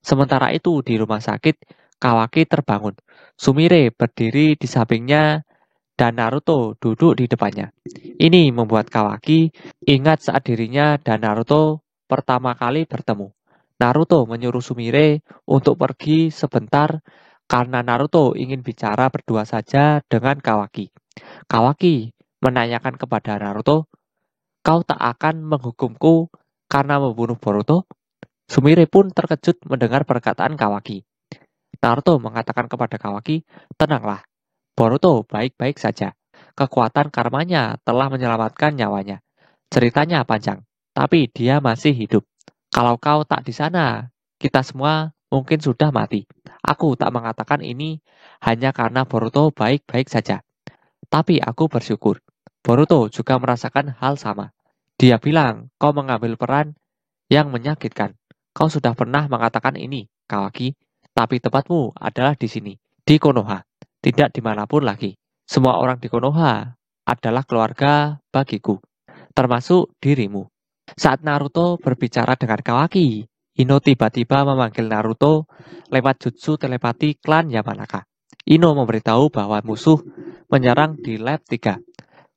Sementara itu di rumah sakit, Kawaki terbangun. Sumire berdiri di sampingnya dan Naruto duduk di depannya. Ini membuat Kawaki ingat saat dirinya dan Naruto pertama kali bertemu. Naruto menyuruh Sumire untuk pergi sebentar karena Naruto ingin bicara berdua saja dengan Kawaki. Kawaki menanyakan kepada Naruto, "Kau tak akan menghukumku karena membunuh Boruto?" Sumire pun terkejut mendengar perkataan Kawaki. Naruto mengatakan kepada Kawaki, "Tenanglah, Boruto baik-baik saja. Kekuatan karmanya telah menyelamatkan nyawanya. Ceritanya panjang, tapi dia masih hidup. Kalau kau tak di sana, kita semua mungkin sudah mati. Aku tak mengatakan ini hanya karena Boruto baik-baik saja. Tapi aku bersyukur. Boruto juga merasakan hal sama. Dia bilang, kau mengambil peran yang menyakitkan. Kau sudah pernah mengatakan ini, Kawaki. Tapi tempatmu adalah di sini, di Konoha. Tidak dimanapun lagi. Semua orang di Konoha adalah keluarga bagiku, termasuk dirimu." Saat Naruto berbicara dengan Kawaki, Ino tiba-tiba memanggil Naruto lewat jutsu telepati klan Yamanaka. Ino memberitahu bahwa musuh menyerang di lab 3.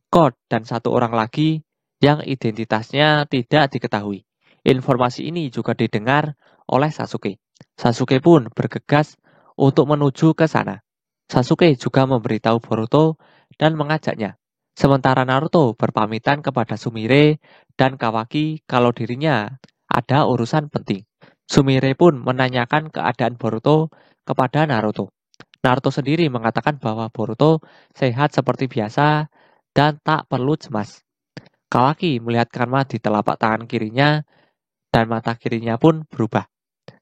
Code dan satu orang lagi yang identitasnya tidak diketahui. Informasi ini juga didengar oleh Sasuke. Sasuke pun bergegas untuk menuju ke sana. Sasuke juga memberitahu Boruto dan mengajaknya. Sementara Naruto berpamitan kepada Sumire dan Kawaki kalau dirinya ada urusan penting. Sumire pun menanyakan keadaan Boruto kepada Naruto. Naruto sendiri mengatakan bahwa Boruto sehat seperti biasa dan tak perlu cemas. Kawaki melihat karma di telapak tangan kirinya dan mata kirinya pun berubah.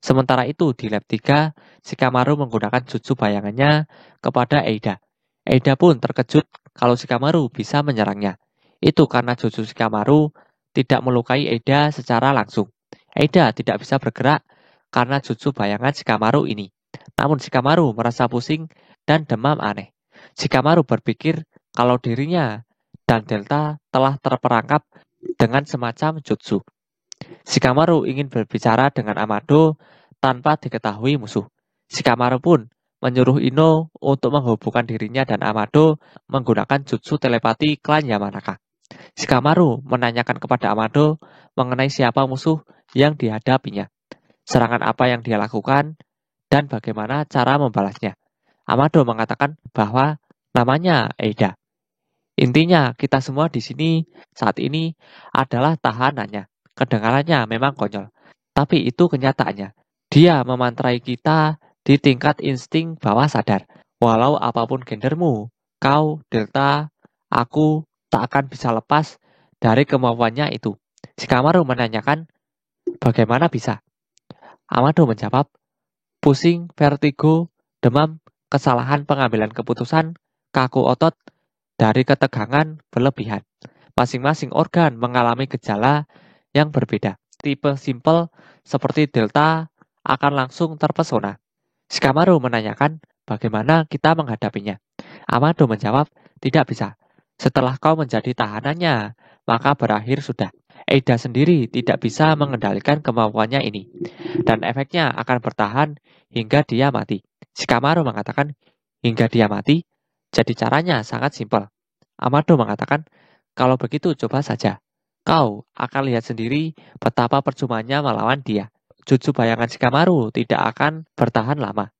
Sementara itu di lab 3, Shikamaru menggunakan jutsu bayangannya kepada Eida. Eida pun terkejut kalau Shikamaru bisa menyerangnya. Itu karena jutsu Shikamaru tidak melukai Eida secara langsung. Eida tidak bisa bergerak karena jutsu bayangan Shikamaru ini. Namun Shikamaru merasa pusing dan demam aneh. Shikamaru berpikir kalau dirinya dan Delta telah terperangkap dengan semacam jutsu. Shikamaru ingin berbicara dengan Amado tanpa diketahui musuh. Shikamaru pun menyuruh Ino untuk menghubungkan dirinya dan Amado menggunakan jutsu telepati klan Yamanaka. Shikamaru menanyakan kepada Amado mengenai siapa musuh yang dihadapinya, serangan apa yang dia lakukan, dan bagaimana cara membalasnya. Amado mengatakan bahwa namanya Eida. Intinya, kita semua di sini saat ini adalah tahanannya. Kedengarannya memang konyol, tapi itu kenyataannya. Dia memantrai kita di tingkat insting bawah sadar. Walau apapun gendermu, kau, Delta, aku tak akan bisa lepas dari kemampuannya itu. Shikamaru menanyakan, bagaimana bisa? Amado menjawab, pusing, vertigo, demam, kesalahan pengambilan keputusan, kaku otot, dari ketegangan berlebihan. Masing-masing organ mengalami gejala yang berbeda. Tipe simple seperti Delta akan langsung terpesona. Shikamaru menanyakan bagaimana kita menghadapinya. Amado menjawab, tidak bisa. Setelah kau menjadi tahanannya, maka berakhir sudah. Eida sendiri tidak bisa mengendalikan kemampuannya ini. Dan efeknya akan bertahan hingga dia mati. Shikamaru mengatakan, hingga dia mati, jadi caranya sangat simpel. Amado mengatakan, kalau begitu coba saja. Kau akan lihat sendiri betapa percumanya melawan dia. Jutsu bayangan Shikamaru tidak akan bertahan lama.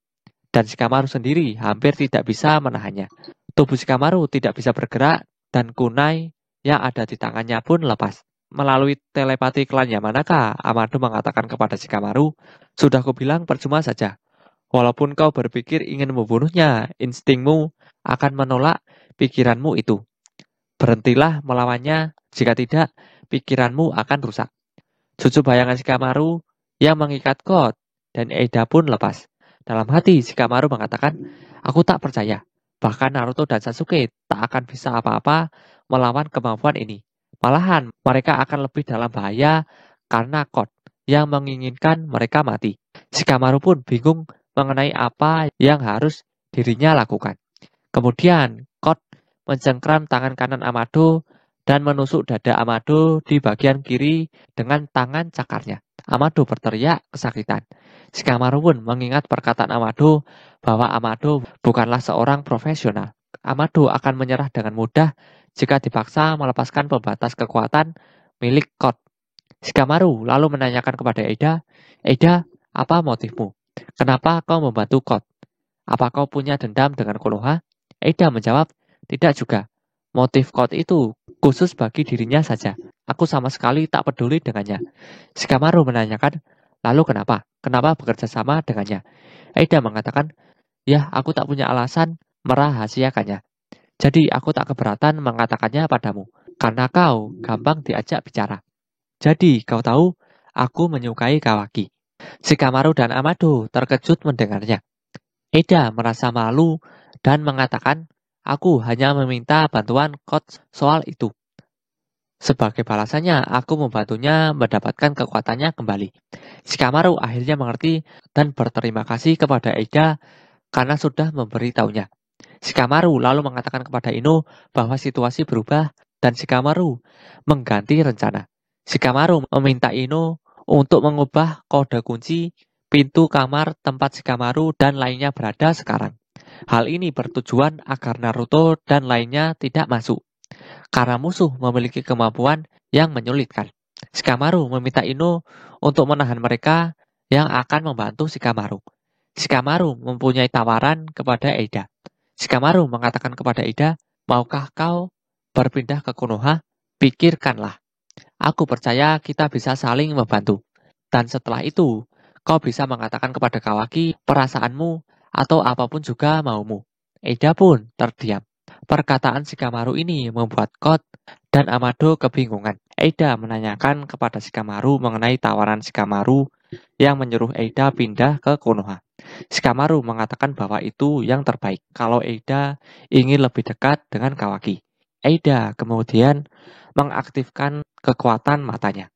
Dan Shikamaru sendiri hampir tidak bisa menahannya. Tubuh Shikamaru tidak bisa bergerak dan kunai yang ada di tangannya pun lepas. Melalui telepati klan Yamanaka, Amado mengatakan kepada Shikamaru, sudah kubilang percuma saja. Walaupun kau berpikir ingin membunuhnya, instingmu akan menolak pikiranmu itu. Berhentilah melawannya, jika tidak, pikiranmu akan rusak. Jutsu bayangan Shikamaru yang mengikat God dan Eida pun lepas. Dalam hati, Shikamaru mengatakan, aku tak percaya. Bahkan Naruto dan Sasuke tak akan bisa apa-apa melawan kemampuan ini. Malahan, mereka akan lebih dalam bahaya karena God yang menginginkan mereka mati. Shikamaru pun bingung mengenai apa yang harus dirinya lakukan. Kemudian, God mencengkram tangan kanan Amado dan menusuk dada Amado di bagian kiri dengan tangan cakarnya. Amado berteriak kesakitan. Shikamaru pun mengingat perkataan Amado bahwa Amado bukanlah seorang profesional. Amado akan menyerah dengan mudah jika dipaksa melepaskan pembatas kekuatan milik Code. Shikamaru lalu menanyakan kepada Eida, Eida, apa motifmu? Kenapa kau membantu Code? Apa kau punya dendam dengan Konoha? Eida menjawab, tidak juga. Motif Code itu khusus bagi dirinya saja. Aku sama sekali tak peduli dengannya. Shikamaru menanyakan, lalu kenapa? Kenapa bekerja sama dengannya? Eida mengatakan, ya aku tak punya alasan merahasiakannya. Jadi aku tak keberatan mengatakannya padamu, karena kau gampang diajak bicara. Jadi kau tahu, aku menyukai Kawaki. Shikamaru dan Amado terkejut mendengarnya. Eida merasa malu dan mengatakan, aku hanya meminta bantuan coach soal itu. Sebagai balasannya, aku membantunya mendapatkan kekuatannya kembali. Shikamaru akhirnya mengerti dan berterima kasih kepada Eida karena sudah memberitahunya. Shikamaru lalu mengatakan kepada Ino bahwa situasi berubah dan Shikamaru mengganti rencana. Shikamaru meminta Ino untuk mengubah kode kunci pintu kamar tempat Shikamaru dan lainnya berada sekarang. Hal ini bertujuan agar Naruto dan lainnya tidak masuk, karena musuh memiliki kemampuan yang menyulitkan. Shikamaru meminta Ino untuk menahan mereka yang akan membantu Shikamaru. Shikamaru mempunyai tawaran kepada Eida. Shikamaru mengatakan kepada Eida, maukah kau berpindah ke Konoha? Pikirkanlah. Aku percaya kita bisa saling membantu. Dan setelah itu, kau bisa mengatakan kepada Kawaki perasaanmu atau apapun juga maumu. Eida pun terdiam. Perkataan Shikamaru ini membuat Kot dan Amado kebingungan. Eida menanyakan kepada Shikamaru mengenai tawaran Shikamaru yang menyuruh Eida pindah ke Konoha. Shikamaru mengatakan bahwa itu yang terbaik kalau Eida ingin lebih dekat dengan Kawaki. Eida kemudian mengaktifkan kekuatan matanya.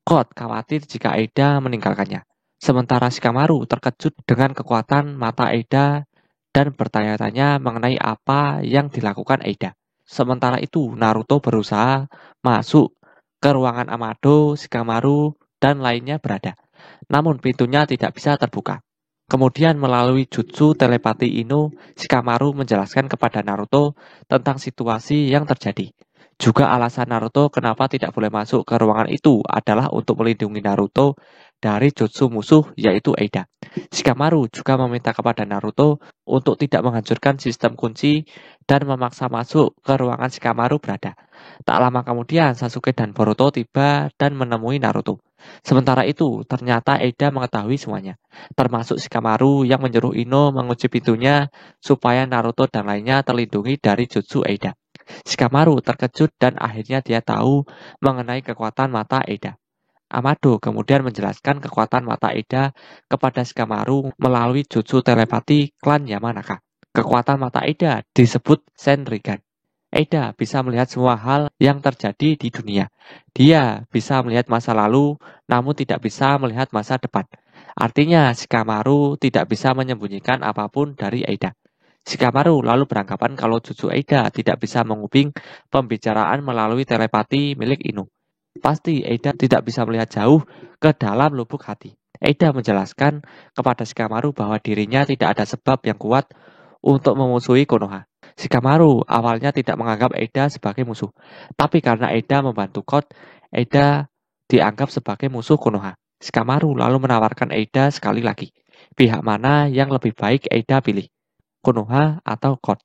Kot khawatir jika Eida meninggalkannya. Sementara Shikamaru terkejut dengan kekuatan mata Eida dan bertanya-tanya mengenai apa yang dilakukan Eida. Sementara itu, Naruto berusaha masuk ke ruangan Amado, Shikamaru, dan lainnya berada. Namun pintunya tidak bisa terbuka. Kemudian melalui jutsu telepati Ino, Shikamaru menjelaskan kepada Naruto tentang situasi yang terjadi. Juga alasan Naruto kenapa tidak boleh masuk ke ruangan itu adalah untuk melindungi Naruto dari jutsu musuh yaitu Eida. Shikamaru juga meminta kepada Naruto untuk tidak menghancurkan sistem kunci dan memaksa masuk ke ruangan Shikamaru berada. Tak lama kemudian Sasuke dan Boruto tiba dan menemui Naruto. Sementara itu, ternyata Eida mengetahui semuanya, termasuk Shikamaru yang menyuruh Ino mengunci pintunya supaya Naruto dan lainnya terlindungi dari jutsu Eida. Shikamaru terkejut dan akhirnya dia tahu mengenai kekuatan mata Eida. Amado kemudian menjelaskan kekuatan mata Eida kepada Shikamaru melalui jutsu telepati klan Yamanaka. Kekuatan mata Eida disebut Senrigan. Eida bisa melihat semua hal yang terjadi di dunia. Dia bisa melihat masa lalu, namun tidak bisa melihat masa depan. Artinya, Shikamaru tidak bisa menyembunyikan apapun dari Eida. Shikamaru lalu beranggapan kalau jutsu Eida tidak bisa mengubing pembicaraan melalui telepati milik Ino. Pasti Eida tidak bisa melihat jauh ke dalam lubuk hati. Eida menjelaskan kepada Shikamaru bahwa dirinya tidak ada sebab yang kuat untuk memusuhi Konoha. Shikamaru awalnya tidak menganggap Eida sebagai musuh, tapi karena Eida membantu Code, Eida dianggap sebagai musuh Konoha. Shikamaru lalu menawarkan Eida sekali lagi. Pihak mana yang lebih baik Eida pilih? Konoha atau Code?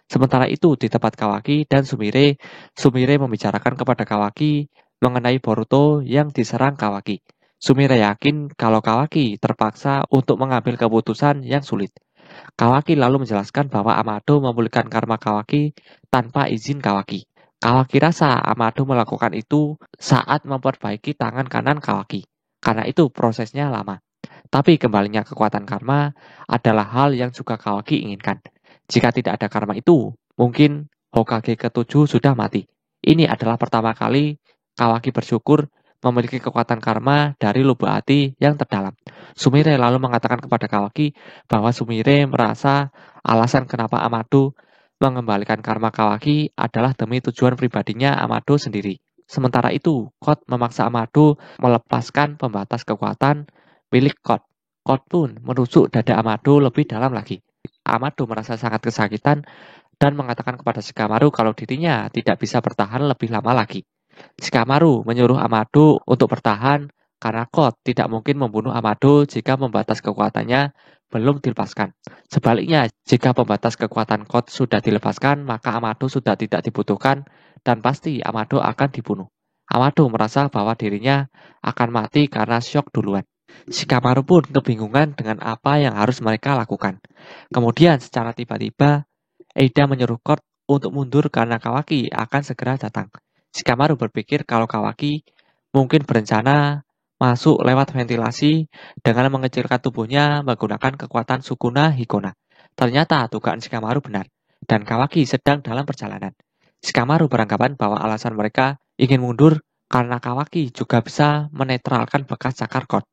Sementara itu di tempat Kawaki dan Sumire, Sumire membicarakan kepada Kawaki mengenai Boruto yang diserang Kawaki. Sumire yakin kalau Kawaki terpaksa untuk mengambil keputusan yang sulit. Kawaki lalu menjelaskan bahwa Amado memulihkan karma Kawaki tanpa izin Kawaki. Kawaki rasa Amado melakukan itu saat memperbaiki tangan kanan Kawaki. Karena itu prosesnya lama. Tapi kembalinya kekuatan karma adalah hal yang juga Kawaki inginkan. Jika tidak ada karma itu, mungkin Hokage ke-7 sudah mati. Ini adalah pertama kali Kawaki bersyukur memiliki kekuatan karma dari lubuk hati yang terdalam. Sumire lalu mengatakan kepada Kawaki bahwa Sumire merasa alasan kenapa Amado mengembalikan karma Kawaki adalah demi tujuan pribadinya Amado sendiri. Sementara itu, Code memaksa Amado melepaskan pembatas kekuatan milik Code. Kot pun menusuk dada Amado lebih dalam lagi. Amado merasa sangat kesakitan dan mengatakan kepada Shikamaru kalau dirinya tidak bisa bertahan lebih lama lagi. Shikamaru menyuruh Amado untuk bertahan karena Kot tidak mungkin membunuh Amado jika pembatas kekuatannya belum dilepaskan. Sebaliknya, jika pembatas kekuatan Kot sudah dilepaskan, maka Amado sudah tidak dibutuhkan dan pasti Amado akan dibunuh. Amado merasa bahwa dirinya akan mati karena syok duluan. Shikamaru pun kebingungan dengan apa yang harus mereka lakukan. Kemudian secara tiba-tiba, Eida menyuruh Kot untuk mundur karena Kawaki akan segera datang. Shikamaru berpikir kalau Kawaki mungkin berencana masuk lewat ventilasi dengan mengecilkan tubuhnya menggunakan kekuatan Sukuna Hikona. Ternyata dugaan Shikamaru benar, dan Kawaki sedang dalam perjalanan. Shikamaru beranggapan bahwa alasan mereka ingin mundur karena Kawaki juga bisa menetralkan bekas cakar Kot.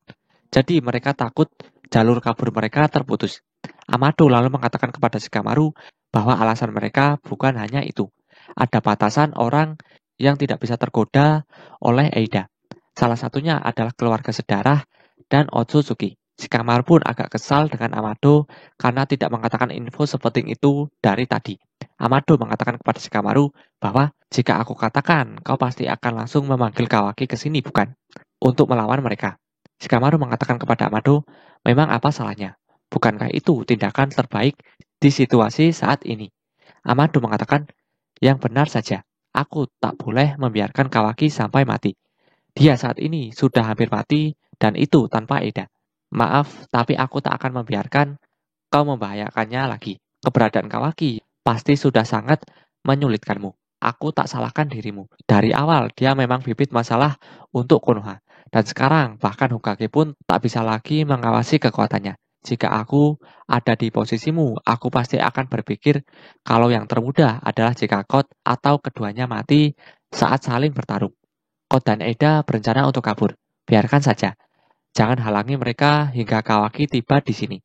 Jadi mereka takut jalur kabur mereka terputus. Amado lalu mengatakan kepada Shikamaru bahwa alasan mereka bukan hanya itu. Ada batasan orang yang tidak bisa tergoda oleh Eida. Salah satunya adalah keluarga sedarah dan Otsutsuki. Shikamaru pun agak kesal dengan Amado karena tidak mengatakan info sepenting itu dari tadi. Amado mengatakan kepada Shikamaru bahwa jika aku katakan, kau pasti akan langsung memanggil Kawaki ke sini, bukan? Untuk melawan mereka. Shikamaru mengatakan kepada Amado, memang apa salahnya? Bukankah itu tindakan terbaik di situasi saat ini? Amado mengatakan, yang benar saja, aku tak boleh membiarkan Kawaki sampai mati. Dia saat ini sudah hampir mati dan itu tanpa Eida. Maaf, tapi aku tak akan membiarkan kau membahayakannya lagi. Keberadaan Kawaki pasti sudah sangat menyulitkanmu. Aku tak salahkan dirimu. Dari awal dia memang bibit masalah untuk Konoha. Dan sekarang bahkan Hokage pun tak bisa lagi mengawasi kekuatannya. Jika aku ada di posisimu, aku pasti akan berpikir kalau yang termudah adalah jika Kot atau keduanya mati saat saling bertarung. Kot dan Eida berencana untuk kabur. Biarkan saja. Jangan halangi mereka hingga Kawaki tiba di sini.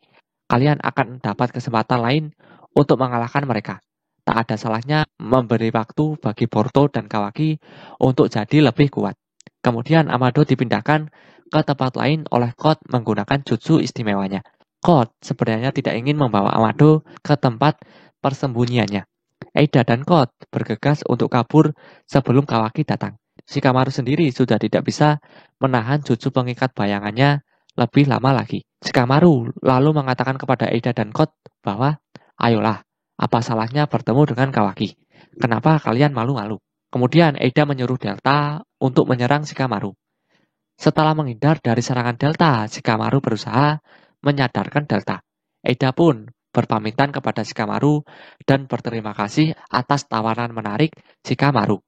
Kalian akan dapat kesempatan lain untuk mengalahkan mereka. Tak ada salahnya memberi waktu bagi Boruto dan Kawaki untuk jadi lebih kuat. Kemudian Amado dipindahkan ke tempat lain oleh Kot menggunakan jutsu istimewanya. Kot sebenarnya tidak ingin membawa Amado ke tempat persembunyiannya. Eida dan Kot bergegas untuk kabur sebelum Kawaki datang. Shikamaru sendiri sudah tidak bisa menahan jutsu pengikat bayangannya lebih lama lagi. Shikamaru lalu mengatakan kepada Eida dan Kot bahwa, ayolah, apa salahnya bertemu dengan Kawaki? Kenapa kalian malu-malu? Kemudian Eida menyuruh Delta untuk menyerang Shikamaru. Setelah menghindar dari serangan Delta, Shikamaru berusaha menyadarkan Delta. Eida pun berpamitan kepada Shikamaru dan berterima kasih atas tawaran menarik Shikamaru.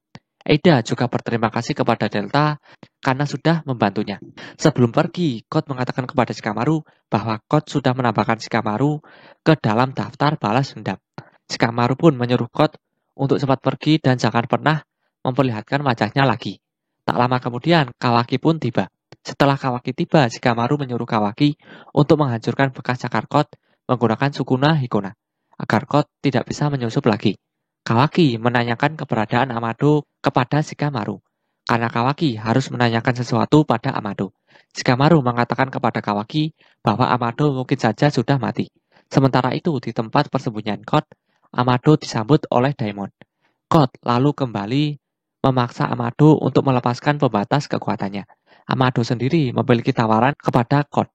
Eida juga berterima kasih kepada Delta karena sudah membantunya. Sebelum pergi, Kot mengatakan kepada Shikamaru bahwa Kot sudah menambahkan Shikamaru ke dalam daftar balas dendam. Shikamaru pun menyuruh Kot untuk cepat pergi dan jangan pernah memperlihatkan wajahnya lagi. Tak lama kemudian, Kawaki pun tiba. Setelah Kawaki tiba, Shikamaru menyuruh Kawaki untuk menghancurkan bekas cakar Kot menggunakan Sukuna Hikona, agar Kot tidak bisa menyusup lagi. Kawaki menanyakan keberadaan Amado kepada Shikamaru, karena Kawaki harus menanyakan sesuatu pada Amado. Shikamaru mengatakan kepada Kawaki bahwa Amado mungkin saja sudah mati. Sementara itu, di tempat persembunyian Kot, Amado disambut oleh Daimon. Kot lalu kembali memaksa Amado untuk melepaskan pembatas kekuatannya. Amado sendiri memiliki tawaran kepada Kot.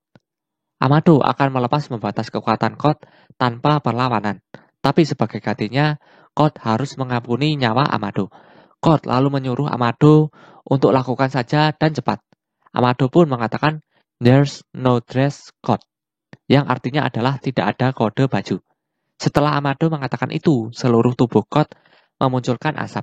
Amado akan melepas pembatas kekuatan Kot tanpa perlawanan. Tapi sebagai gantinya, Kot harus mengampuni nyawa Amado. Kot lalu menyuruh Amado untuk lakukan saja dan cepat. Amado pun mengatakan, "There's no dress code," yang artinya adalah tidak ada kode baju. Setelah Amado mengatakan itu, seluruh tubuh Kot memunculkan asap.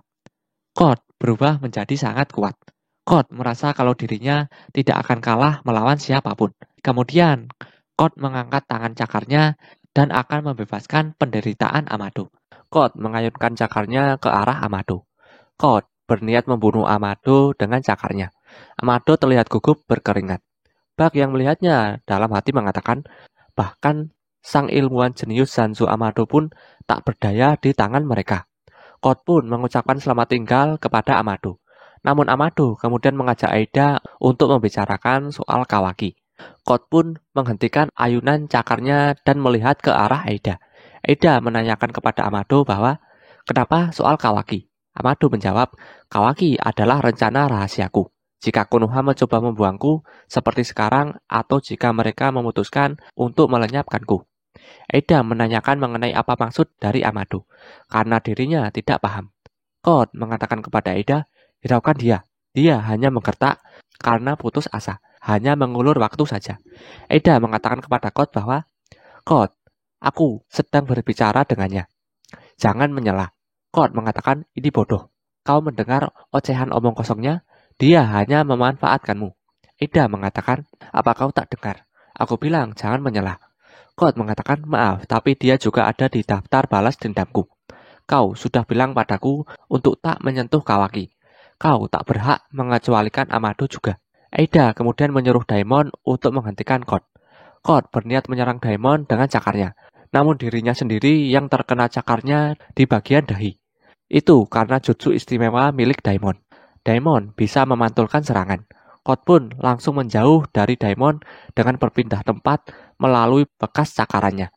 Kot berubah menjadi sangat kuat. Kot merasa kalau dirinya tidak akan kalah melawan siapapun. Kemudian, Kot mengangkat tangan cakarnya dan akan membebaskan penderitaan Amado. Kot mengayunkan cakarnya ke arah Amado. Kot berniat membunuh Amado dengan cakarnya. Amado terlihat gugup berkeringat. Bak yang melihatnya dalam hati mengatakan, bahkan sang ilmuwan jenius Sanzu Amado pun tak berdaya di tangan mereka. Kot pun mengucapkan selamat tinggal kepada Amado. Namun Amado kemudian mengajak Eida untuk membicarakan soal Kawaki. Kot pun menghentikan ayunan cakarnya dan melihat ke arah Aida. Aida menanyakan kepada Amado bahwa, kenapa soal Kawaki? Amado menjawab, Kawaki adalah rencana rahasiaku. Jika Konoha mencoba membuangku seperti sekarang atau jika mereka memutuskan untuk melenyapkanku. Aida menanyakan mengenai apa maksud dari Amado, karena dirinya tidak paham. Kot mengatakan kepada Aida, hiraukan dia. Dia hanya menggertak karena putus asa, hanya mengulur waktu saja. Aida mengatakan kepada Kot bahwa, Kot, aku sedang berbicara dengannya. Jangan menyela. Kot mengatakan, ini bodoh. Kau mendengar ocehan omong kosongnya? Dia hanya memanfaatkanmu. Aida mengatakan, apa kau tak dengar? Aku bilang, jangan menyela. Kot mengatakan, maaf, tapi dia juga ada di daftar balas dendamku. Kau sudah bilang padaku untuk tak menyentuh Kawaki. Kau tak berhak mengecualikan Amado juga. Aida kemudian menyuruh Daimon untuk menghentikan Kot. Kot berniat menyerang Daimon dengan cakarnya. Namun dirinya sendiri yang terkena cakarnya di bagian dahi. Itu karena jutsu istimewa milik Daimon. Daimon bisa memantulkan serangan. Kot pun langsung menjauh dari Daimon dengan berpindah tempat melalui bekas cakarannya.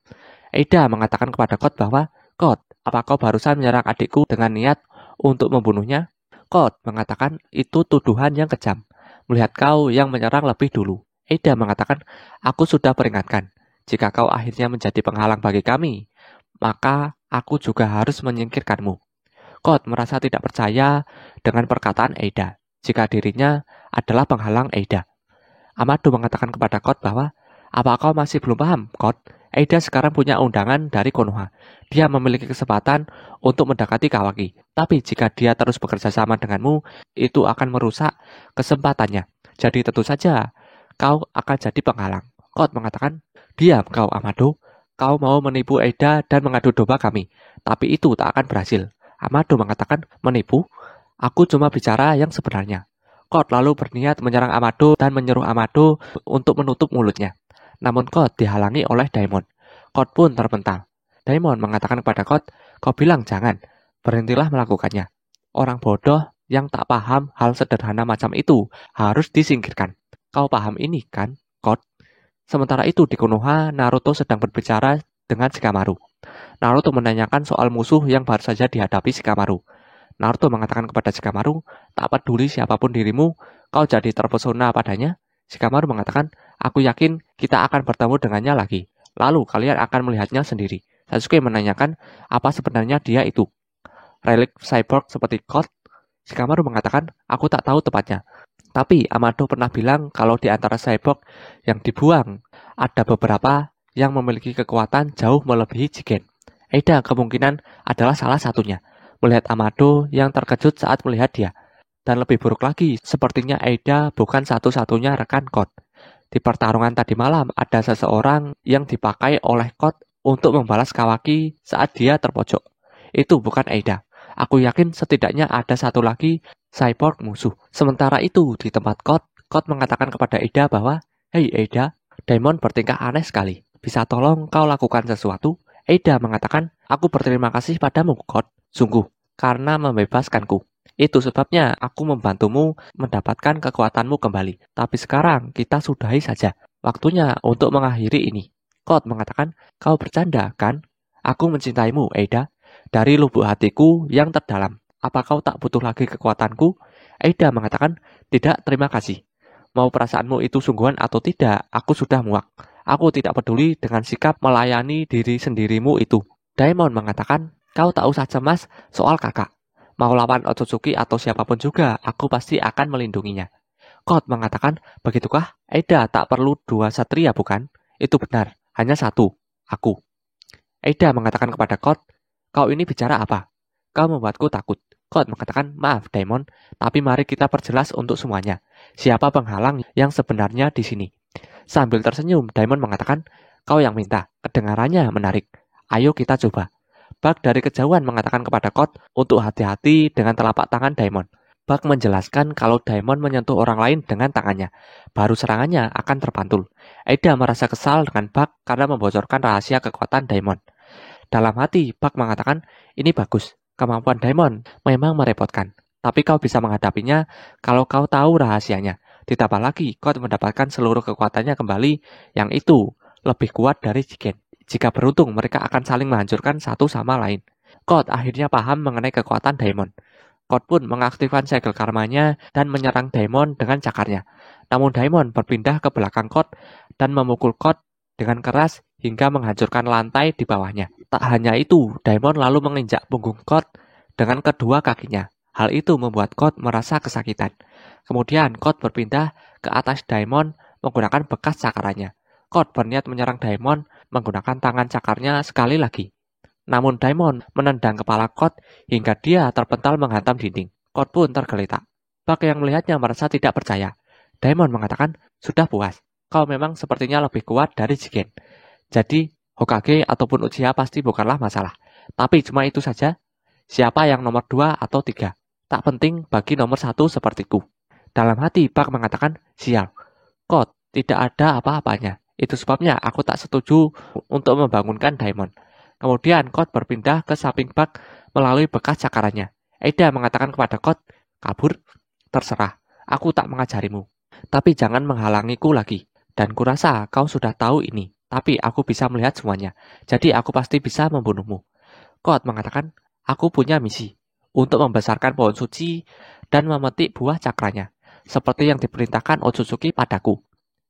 Aida mengatakan kepada Kot bahwa, Kot, apa kau barusan menyerang adikku dengan niat untuk membunuhnya? Kot mengatakan itu tuduhan yang kejam. Melihat kau yang menyerang lebih dulu. Aida mengatakan, aku sudah peringatkan. Jika kau akhirnya menjadi penghalang bagi kami, maka aku juga harus menyingkirkanmu. Kot merasa tidak percaya dengan perkataan Aida, jika dirinya adalah penghalang Aida. Amado mengatakan kepada Kot bahwa, apa kau masih belum paham, Kot? Aida sekarang punya undangan dari Konoha. Dia memiliki kesempatan untuk mendekati Kawaki. Tapi jika dia terus bekerja sama denganmu, itu akan merusak kesempatannya. Jadi tentu saja, kau akan jadi penghalang. Kot mengatakan, diam kau Amado. Kau mau menipu Aida dan mengadu domba kami. Tapi itu tak akan berhasil. Amado mengatakan, menipu? Aku cuma bicara yang sebenarnya. Kot lalu berniat menyerang Amado dan menyuruh Amado untuk menutup mulutnya. Namun Kot dihalangi oleh Daimon. Kot pun terpental. Daimon mengatakan kepada Kot, kau bilang jangan, berhentilah melakukannya. Orang bodoh yang tak paham hal sederhana macam itu harus disingkirkan. Kau paham ini kan, Kot? Sementara itu di Konoha, Naruto sedang berbicara dengan Shikamaru. Naruto menanyakan soal musuh yang baru saja dihadapi Shikamaru. Naruto mengatakan kepada Shikamaru, tak peduli siapapun dirimu, kau jadi terpesona padanya. Shikamaru mengatakan, aku yakin kita akan bertemu dengannya lagi. Lalu kalian akan melihatnya sendiri. Sasuke menanyakan, apa sebenarnya dia itu? Relik cyborg seperti Kot? Shikamaru mengatakan, aku tak tahu tepatnya. Tapi Amado pernah bilang kalau di antara cyborg yang dibuang, ada beberapa yang memiliki kekuatan jauh melebihi Jigen. Aida kemungkinan adalah salah satunya. Melihat Amado yang terkejut saat melihat dia. Dan lebih buruk lagi, sepertinya Aida bukan satu-satunya rekan Kot. Di pertarungan tadi malam, ada seseorang yang dipakai oleh Kot untuk membalas Kawaki saat dia terpojok. Itu bukan Aida. Aku yakin setidaknya ada satu lagi cyborg musuh. Sementara itu, di tempat Kot mengatakan kepada Aida bahwa, hei Aida, Daimon bertingkah aneh sekali. Bisa tolong kau lakukan sesuatu? Aida mengatakan, aku berterima kasih padamu, Kot. Sungguh, karena membebaskanku. Itu sebabnya aku membantumu mendapatkan kekuatanmu kembali. Tapi sekarang kita sudahi saja. Waktunya untuk mengakhiri ini. Kot mengatakan, kau bercanda kan? Aku mencintaimu, Aida. Dari lubuk hatiku yang terdalam. Apa kau tak butuh lagi kekuatanku? Aida mengatakan, tidak, terima kasih. Mau perasaanmu itu sungguhan atau tidak, aku sudah muak. Aku tidak peduli dengan sikap melayani diri sendirimu itu. Daimon mengatakan, kau tak usah cemas soal kakak. Mau lawan Otsutsuki atau siapapun juga, aku pasti akan melindunginya. Kot mengatakan, begitukah? Aida tak perlu dua satria bukan? Itu benar, hanya satu, aku. Aida mengatakan kepada Kot, kau ini bicara apa? Kau membuatku takut. Kot mengatakan, maaf Daimon, tapi mari kita perjelas untuk semuanya. Siapa penghalang yang sebenarnya di sini? Sambil tersenyum, Daimon mengatakan, kau yang minta, kedengarannya menarik. Ayo kita coba. Bug dari kejauhan mengatakan kepada Kot untuk hati-hati dengan telapak tangan Daimon. Bug menjelaskan kalau Daimon menyentuh orang lain dengan tangannya. Baru serangannya akan terpantul. Aida merasa kesal dengan Bug karena membocorkan rahasia kekuatan Daimon. Dalam hati, Bug mengatakan, ini bagus. Kemampuan Daimon memang merepotkan. Tapi kau bisa menghadapinya kalau kau tahu rahasianya. Ditambah lagi, God mendapatkan seluruh kekuatannya kembali yang itu lebih kuat dari Jigen. Jika beruntung, mereka akan saling menghancurkan satu sama lain. God akhirnya paham mengenai kekuatan Daimon. God pun mengaktifkan segel karmanya dan menyerang Daimon dengan cakarnya. Namun Daimon berpindah ke belakang God dan memukul God dengan keras hingga menghancurkan lantai di bawahnya. Tak hanya itu, Daimon lalu menginjak punggung God dengan kedua kakinya. Hal itu membuat God merasa kesakitan. Kemudian God berpindah ke atas Daimon menggunakan bekas cakarannya. God berniat menyerang Daimon menggunakan tangan cakarnya sekali lagi. Namun Daimon menendang kepala God hingga dia terpental menghantam dinding. God pun tergeletak. Bug yang melihatnya merasa tidak percaya. Daimon mengatakan, sudah puas. Kau memang sepertinya lebih kuat dari Jigen. Jadi, Hokage ataupun Uchiha pasti bukanlah masalah. Tapi cuma itu saja. Siapa yang nomor 2 atau 3? Tak penting bagi nomor 1 sepertiku. Dalam hati, Bug mengatakan, sial. God, tidak ada apa-apanya. Itu sebabnya aku tak setuju untuk membangunkan Daimon. Kemudian God berpindah ke samping Bug melalui bekas cakarannya. Eida mengatakan kepada God, kabur, terserah, aku tak mengajarimu. Tapi jangan menghalangiku lagi. Dan kurasa kau sudah tahu ini, tapi aku bisa melihat semuanya. Jadi aku pasti bisa membunuhmu. God mengatakan, aku punya misi untuk membesarkan pohon suci dan memetik buah cakranya, seperti yang diperintahkan Otsutsuki padaku.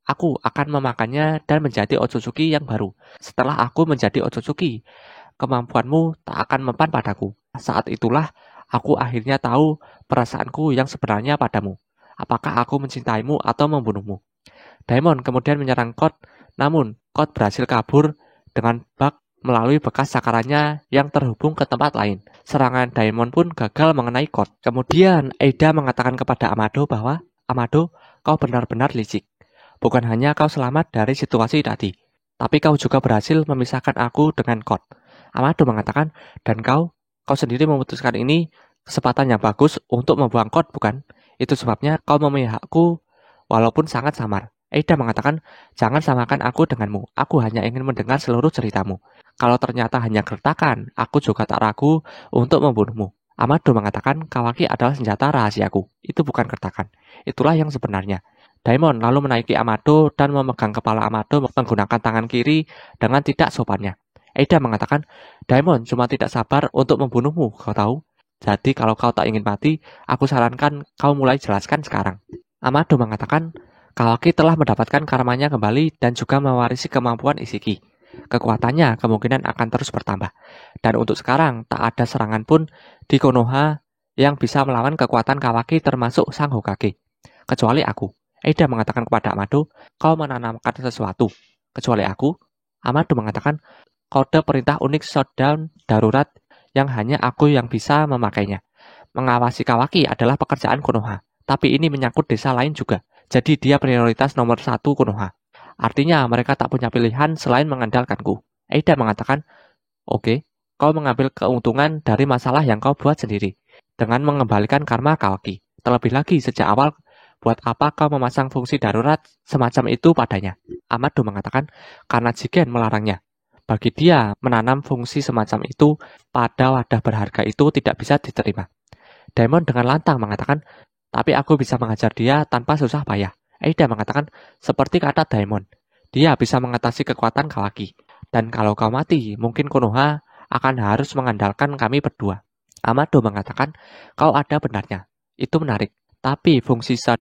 Aku akan memakannya dan menjadi Otsutsuki yang baru. Setelah aku menjadi Otsutsuki, kemampuanmu tak akan mempan padaku. Saat itulah aku akhirnya tahu perasaanku yang sebenarnya padamu. Apakah aku mencintaimu atau membunuhmu? Daimon kemudian menyerang God, namun God berhasil kabur dengan Bug melalui bekas cakarannya yang terhubung ke tempat lain. Serangan Daimon pun gagal mengenai God. Kemudian Eida mengatakan kepada Amado bahwa, Amado, kau benar-benar licik. Bukan hanya kau selamat dari situasi tadi, tapi kau juga berhasil memisahkan aku dengan God. Amado mengatakan, dan kau sendiri memutuskan ini kesempatan yang bagus untuk membuang God, bukan? Itu sebabnya kau memihakku walaupun sangat samar. Eida mengatakan, jangan samakan aku denganmu. Aku hanya ingin mendengar seluruh ceritamu. Kalau ternyata hanya gertakan, aku juga tak ragu untuk membunuhmu. Amado mengatakan, Kawaki adalah senjata rahasiaku. Itu bukan gertakan. Itulah yang sebenarnya. Daimon lalu menaiki Amado dan memegang kepala Amado menggunakan tangan kiri dengan tidak sopannya. Eida mengatakan, Daimon cuma tidak sabar untuk membunuhmu, kau tahu? Jadi kalau kau tak ingin mati, aku sarankan kau mulai jelaskan sekarang. Amado mengatakan, Kawaki telah mendapatkan karmanya kembali dan juga mewarisi kemampuan Ishiki. Kekuatannya kemungkinan akan terus bertambah. Dan untuk sekarang, tak ada serangan pun di Konoha yang bisa melawan kekuatan Kawaki termasuk Sang Hokage. Kecuali aku. Eida mengatakan kepada Amado, kau menanamkan sesuatu. Kecuali aku. Amado mengatakan, kode perintah unik shutdown darurat yang hanya aku yang bisa memakainya. Mengawasi Kawaki adalah pekerjaan Konoha. Tapi ini menyangkut desa lain juga. Jadi dia prioritas nomor 1 Konoha. Artinya mereka tak punya pilihan selain mengandalkanku. Eida mengatakan, oke, kau mengambil keuntungan dari masalah yang kau buat sendiri. Dengan mengembalikan karma Kawaki. Terlebih lagi sejak awal, buat apa kau memasang fungsi darurat semacam itu padanya? Amado mengatakan, karena Jigen melarangnya. Bagi dia, menanam fungsi semacam itu pada wadah berharga itu tidak bisa diterima. Daimon dengan lantang mengatakan, tapi aku bisa mengajar dia tanpa susah payah. Eida mengatakan, seperti kata Daimon, dia bisa mengatasi kekuatan Kawaki. Dan kalau kau mati, mungkin Konoha akan harus mengandalkan kami berdua. Amado mengatakan, kau ada benarnya. Itu menarik. Tapi fungsi